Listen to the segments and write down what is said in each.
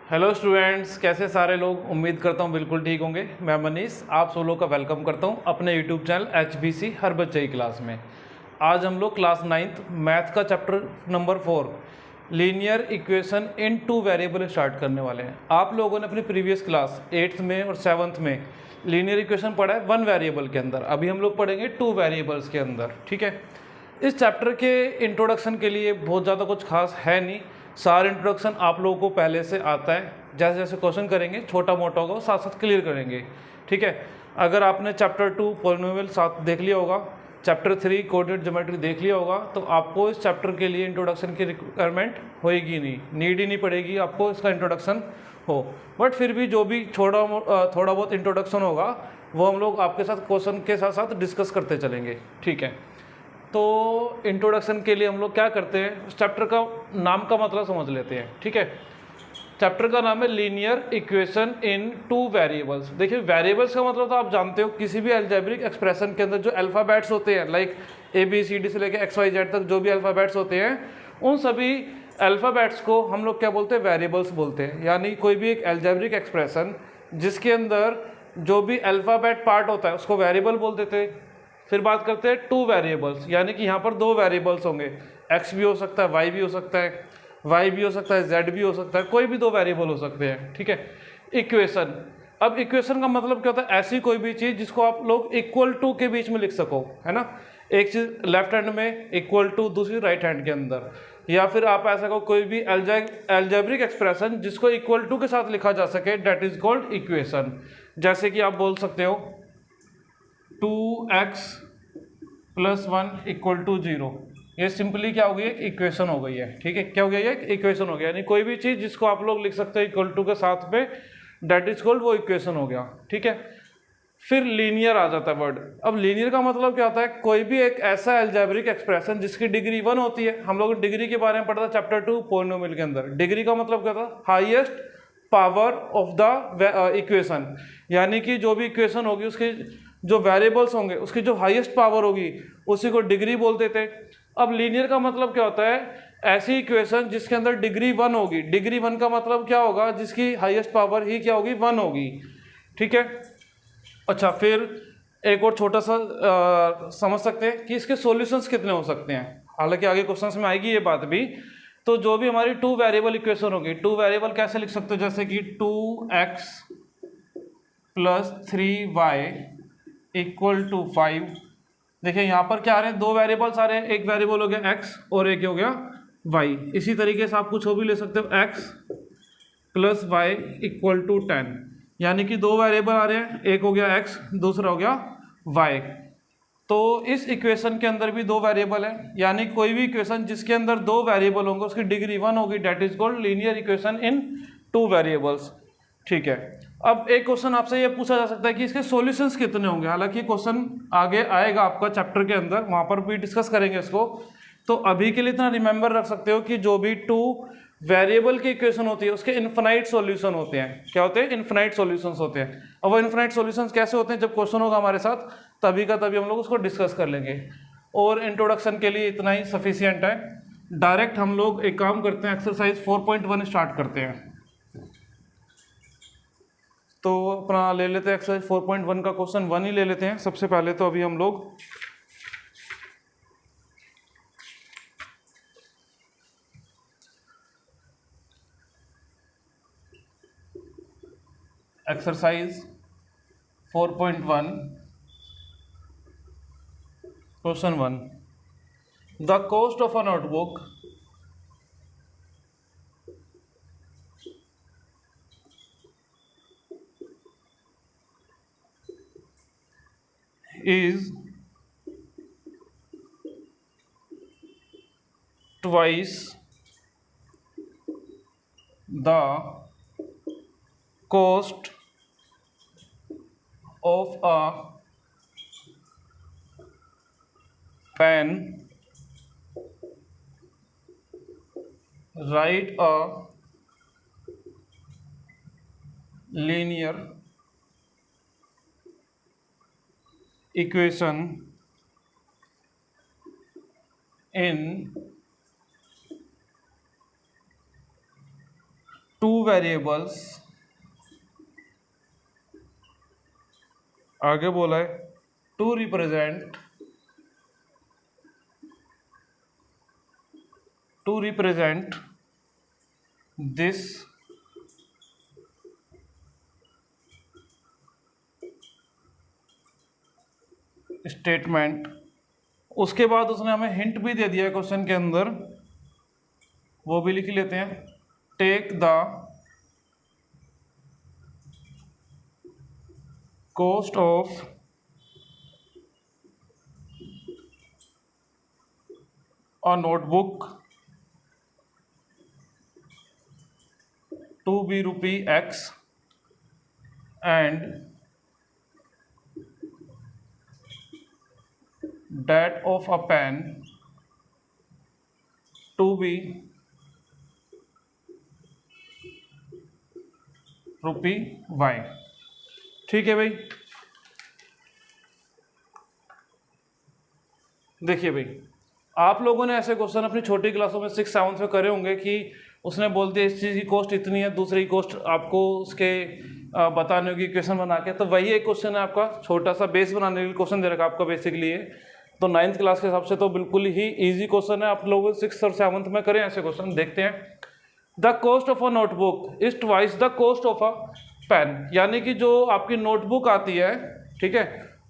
Hello students, कैसे सारे लोग। उम्मीद करता हूँ बिल्कुल ठीक होंगे। मैं मनीष आप सब लोग का वेलकम करता हूँ अपने यूट्यूब चैनल HBC हर बच्चे की क्लास में। आज हम लोग क्लास 9th मैथ का चैप्टर नंबर 4 लीनियर इक्वेशन इन टू वेरिएबल स्टार्ट करने वाले हैं। आप लोगों ने अपनी प्रीवियस क्लास 8th में और 7th में लीनियर इक्वेशन पढ़ा है 1 वेरिएबल के अंदर। अभी हम लोग पढ़ेंगे 2 वेरिएबल्स के अंदर, ठीक है। इस चैप्टर के इंट्रोडक्शन के लिए बहुत ज़्यादा कुछ खास है नहीं। सारा इंट्रोडक्शन आप लोगों को पहले से आता है। जैसे जैसे क्वेश्चन करेंगे छोटा मोटा होगा, साथ साथ क्लियर करेंगे, ठीक है। अगर आपने चैप्टर 2 पॉलिनोमियल साथ देख लिया होगा, चैप्टर 3 कोऑर्डिनेट ज्योमेट्री देख लिया होगा, तो आपको इस चैप्टर के लिए इंट्रोडक्शन की रिक्वायरमेंट होएगी नहीं, नीड ही नहीं पड़ेगी आपको इसका इंट्रोडक्शन हो। बट फिर भी जो भी थोड़ा बहुत इंट्रोडक्शन होगा वो हम लोग आपके साथ क्वेश्चन के साथ साथ डिस्कस करते चलेंगे, ठीक है। तो इंट्रोडक्शन के लिए हम लोग क्या करते हैं, उस चैप्टर का नाम का मतलब समझ लेते हैं, ठीक है। चैप्टर का नाम है लीनियर इक्वेशन इन टू वेरिएबल्स। देखिए वेरिएबल्स का मतलब तो आप जानते हो, किसी भी अलजेब्रिक एक्सप्रेशन के अंदर जो अल्फ़ाबेट्स होते हैं, लाइक ABCD से लेकर XYZ तक जो भी अल्फ़ाबेट्स होते हैं, उन सभी अल्फ़ाबेट्स को हम लोग क्या बोलते हैं, वेरिएबल्स बोलते हैं। यानी कोई भी एक अलजेब्रिक एक्सप्रेशन जिसके अंदर जो भी अल्फ़ाबेट पार्ट होता है उसको वेरिएबल बोल देते हैं। फिर बात करते हैं 2 वेरिएबल्स, यानी कि यहाँ पर 2 वेरिएबल्स होंगे। X भी हो सकता है, Y भी हो सकता है, Y भी हो सकता है, Z भी हो सकता है, कोई भी 2 वेरिएबल हो सकते हैं, ठीक है। इक्वेशन, अब इक्वेशन का मतलब क्या होता है, ऐसी कोई भी चीज़ जिसको आप लोग इक्वल टू के बीच में लिख सको, है ना। एक चीज़ लेफ्ट हैंड में इक्वल टू, दूसरी राइट हैंड के अंदर, या फिर आप ऐसा कहो कोई भी अलजेब्रिक एक्सप्रेशन जिसको इक्वल टू के साथ लिखा जा सके, डेट इज कॉल्ड इक्वेशन। जैसे कि आप बोल सकते हो 2x + 1 = 0। ये सिंपली क्या हो गई, एक इक्वेशन हो गई है, ठीक है। क्या हो गया, ये एक इक्वेशन हो गया। यानी कोई भी चीज़ जिसको आप लोग लिख सकते हैं इक्वल टू के साथ में, डेट इज कॉल्ड, वो इक्वेशन हो गया, ठीक है। फिर लीनियर आ जाता है वर्ड। अब लीनियर का मतलब क्या होता है, कोई भी एक ऐसा अलजेब्रिक एक्सप्रेशन जिसकी डिग्री 1 होती है। हम लोग डिग्री के बारे में पढ़ा था चैप्टर 2 पॉलिनोमियल के अंदर। डिग्री का मतलब क्या था, highest power of the equation. यानी कि जो भी इक्वेशन होगी उसके जो वेरिएबल्स होंगे उसकी जो हाईएस्ट पावर होगी उसी को डिग्री बोलते थे। अब लीनियर का मतलब क्या होता है, ऐसी इक्वेशन जिसके अंदर डिग्री 1 होगी। डिग्री 1 का मतलब क्या होगा, जिसकी हाईएस्ट पावर ही क्या होगी, 1 होगी, ठीक है। अच्छा, फिर एक और छोटा सा समझ सकते हैं कि इसके सॉल्यूशंस कितने हो सकते हैं। हालांकि आगे क्वेश्चंस में आएगी ये बात भी। तो जो भी हमारी 2 वेरिएबल इक्वेशन होगी, 2 वेरिएबल कैसे लिख सकते हो, जैसे कि 2x + 3y = 5। देखिए यहाँ पर क्या आ रहे हैं, 2 वेरिएबल्स आ रहे हैं। एक वेरिएबल हो गया x और एक हो गया y। इसी तरीके से आप कुछ हो भी ले सकते हो, x + y = 10। यानी कि 2 वेरिएबल आ रहे हैं, एक हो गया x, दूसरा हो गया y। तो इस इक्वेशन के अंदर भी 2 वेरिएबल है। यानी कोई भी इक्वेशन जिसके अंदर 2 वेरिएबल होंगे उसकी डिग्री 1 होगी, that is called linear equation in 2 variables, ठीक है। अब एक क्वेश्चन आपसे ये पूछा जा सकता है कि इसके सॉल्यूशंस कितने होंगे। हालांकि क्वेश्चन आगे आएगा आपका चैप्टर के अंदर, वहां पर भी डिस्कस करेंगे इसको। तो अभी के लिए इतना रिमेंबर रख सकते हो कि जो भी 2 वेरिएबल की इक्वेशन होती है उसके इन्फिनाइट सॉल्यूशन होते हैं। क्या होते हैं, इन्फिनाइट सॉल्यूशंस होते हैं। अब वो इन्फिनाइट सॉल्यूशंस कैसे होते हैं, जब क्वेश्चन होगा हमारे साथ तभी का तभी हम लोग उसको डिस्कस कर लेंगे। और इंट्रोडक्शन के लिए इतना ही सफिशियंट है। डायरेक्ट हम लोग एक काम करते हैं, एक्सरसाइज 4.1 स्टार्ट करते हैं। तो अपना ले लेते हैं एक्सरसाइज 4.1 का क्वेश्चन 1 ही ले लेते हैं सबसे पहले। तो अभी हम लोग exercise 4.1 question 1, the cost of a notebook is twice the cost of a pen. Write a linear equation in two variables, आगे बोला है टू रिप्रेजेंट दिस स्टेटमेंट। उसके बाद उसने हमें हिंट भी दे दिया है क्वेश्चन के अंदर, वो भी लिख लेते हैं। Take the cost of a notebook to be rupee X and that of a pen to be rupee Y। ठीक है भाई, देखिए भाई, आप लोगों ने ऐसे क्वेश्चन अपनी छोटी क्लासों में 6th-7th में करे होंगे कि उसने बोल दिया इस चीज़ की कॉस्ट इतनी है, दूसरी कॉस्ट आपको उसके बताने होगी क्वेश्चन बना के। तो वही एक क्वेश्चन है आपका, छोटा सा बेस बनाने के लिए क्वेश्चन दे रखा आपका बेसिकली है। तो 9th क्लास के हिसाब से तो बिल्कुल ही इजी क्वेश्चन है, आप लोग 6th और 7th में करें ऐसे क्वेश्चन। देखते हैं, the cost of a notebook is twice the cost of a pen, यानी कि जो आपकी नोटबुक आती है, ठीक है,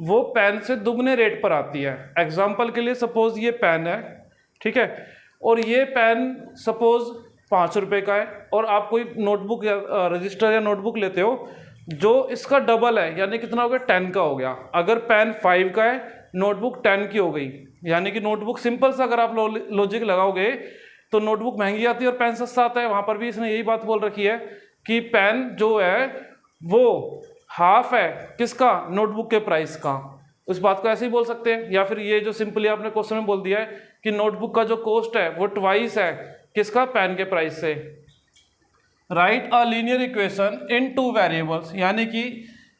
वो पेन से दुगने रेट पर आती है। एग्जाम्पल के लिए सपोज ये पेन है, ठीक है, और ये पेन सपोज 5 रुपये का है, और आप कोई नोटबुक या रजिस्टर या नोटबुक लेते हो जो इसका डबल है, यानी कितना हो गया, 10 का हो गया। अगर पेन 5 का है, नोटबुक 10 की हो गई, यानी कि नोटबुक सिंपल सा अगर आप लॉजिक लगाओगे तो नोटबुक महंगी आती है और पेन सस्ता आता है। वहां पर भी इसने यही बात बोल रखी है कि पेन जो है वो हाफ है किसका, नोटबुक के प्राइस का। उस बात को ऐसे ही बोल सकते हैं, या फिर ये जो सिंपली आपने क्वेश्चन में बोल दिया है कि नोटबुक का जो कॉस्ट है वो ट्वाइस है किसका, पेन के प्राइस से। Right a linear equation in two variables, यानी कि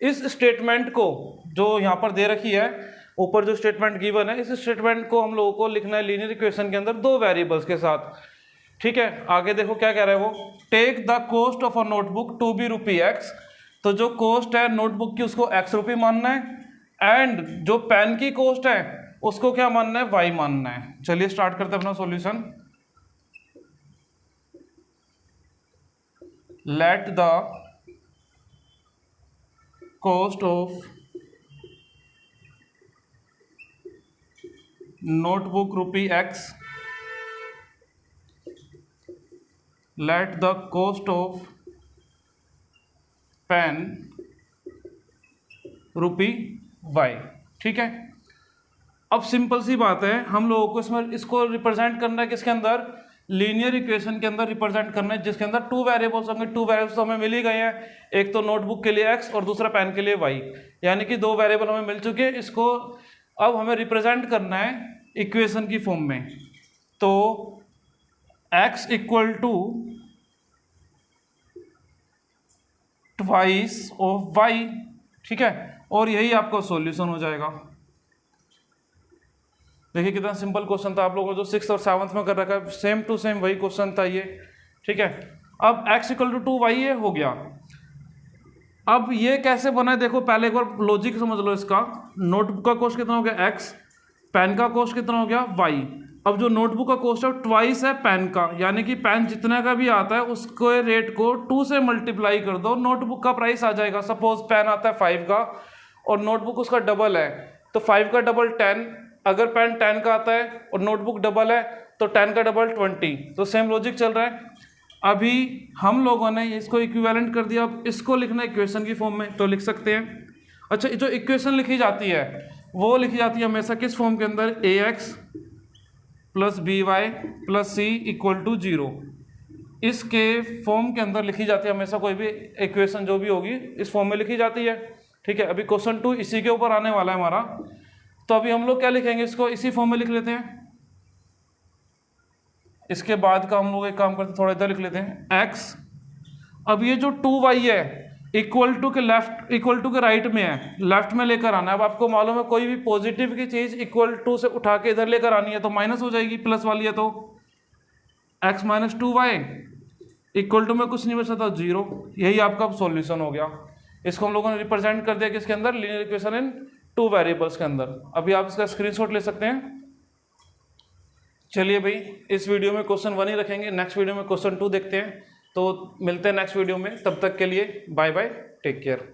इस स्टेटमेंट को जो यहाँ पर दे रखी है, ऊपर जो स्टेटमेंट गिवन है, इस स्टेटमेंट को हम लोगों को लिखना है लीनियर इक्वेशन के अंदर 2 वेरिएबल्स के साथ। ठीक है, आगे देखो क्या कह रहा है वो, take the cost of a notebook to be rupee X, तो जो कॉस्ट है नोटबुक की उसको X रुपये मानना है, एंड जो पेन की कॉस्ट है उसको क्या मानना है, Y मानना है। चलिए स्टार्ट करते हैं अपना solution. Let the cost of notebook rupee X, let the cost of pen rupee Y। ठीक है, अब सिंपल सी बात है, हम लोगों को इसमें इसको रिप्रेजेंट करना है किसके अंदर, लीनियर इक्वेशन के अंदर रिप्रेजेंट करना है, जिसके अंदर 2 वेरिएबल्स होंगे। 2 वेरिएबल्स तो हमें मिल ही गए हैं, एक तो नोटबुक के लिए X और दूसरा पेन के लिए Y, यानी कि 2 वेरिएबल हमें मिल चुके हैं। इसको अब हमें रिप्रेजेंट करना है इक्वेशन की फॉर्म में। तो X equal to twice of Y, ठीक है, और यही आपका सॉल्यूशन हो जाएगा। देखिए कितना सिंपल क्वेश्चन था, आप लोगों को जो 6th और 7th में कर रखा है, सेम टू सेम वही क्वेश्चन था ये। ठीक है, अब X इक्वल टू 2Y ये हो गया। अब ये कैसे बना है देखो, पहले एक बार लॉजिक समझ लो इसका। नोटबुक का कॉस्ट कितना हो गया X, पेन का कॉस्ट कितना हो गया Y। अब जो नोटबुक का कॉस्ट है ट्वाइस है पेन का, यानी कि पेन जितने का भी आता है उसके रेट को 2 से मल्टीप्लाई कर दो, नोटबुक का प्राइस आ जाएगा। सपोज पेन आता है 5 का और नोटबुक उसका डबल है, तो 5 का डबल 10, अगर पेन 10 का आता है और नोटबुक डबल है तो 10 का डबल 20। तो सेम लॉजिक चल रहा है। अभी हम लोगों ने इसको इक्विवेलेंट कर दिया, अब इसको लिखना है इक्वेशन की फॉर्म में, तो लिख सकते हैं। अच्छा, जो इक्वेशन लिखी जाती है वो लिखी जाती है हमेशा किस फॉर्म के अंदर, AX plus BY plus C equal to 0। इसके फॉर्म के अंदर लिखी जाती है हमेशा, कोई भी इक्वेशन जो भी होगी इस फॉर्म में लिखी जाती है। ठीक है, अभी क्वेश्चन 2 इसी के ऊपर आने वाला है हमारा, तो अभी हम लोग क्या लिखेंगे, इसको इसी फॉर्म में लिख लेते हैं। इसके बाद का हम लोग एक काम करते हैं, थोड़ा इधर लिख लेते हैं X। अब ये जो 2Y है इक्वल टू के लेफ्ट, इक्वल टू के राइट में है, लेफ्ट में लेकर आना है। अब आपको मालूम है कोई भी पॉजिटिव की चीज इक्वल टू से उठा के इधर लेकर आनी है तो माइनस हो जाएगी, प्लस वाली है तो X minus 2Y equal to में कुछ नहीं बचा था 0, यही आपका सॉल्यूशन हो गया। इसको हम लोगों ने रिप्रेजेंट कर दिया किसके अंदर, लीनियर इक्वेशन इन 2 वेरिएबल्स के अंदर। अभी आप इसका स्क्रीनशॉट ले सकते हैं। चलिए भाई, इस वीडियो में क्वेश्चन 1 ही रखेंगे, नेक्स्ट वीडियो में क्वेश्चन 2 देखते हैं। तो मिलते हैं नेक्स्ट वीडियो में, तब तक के लिए बाय बाय, टेक केयर।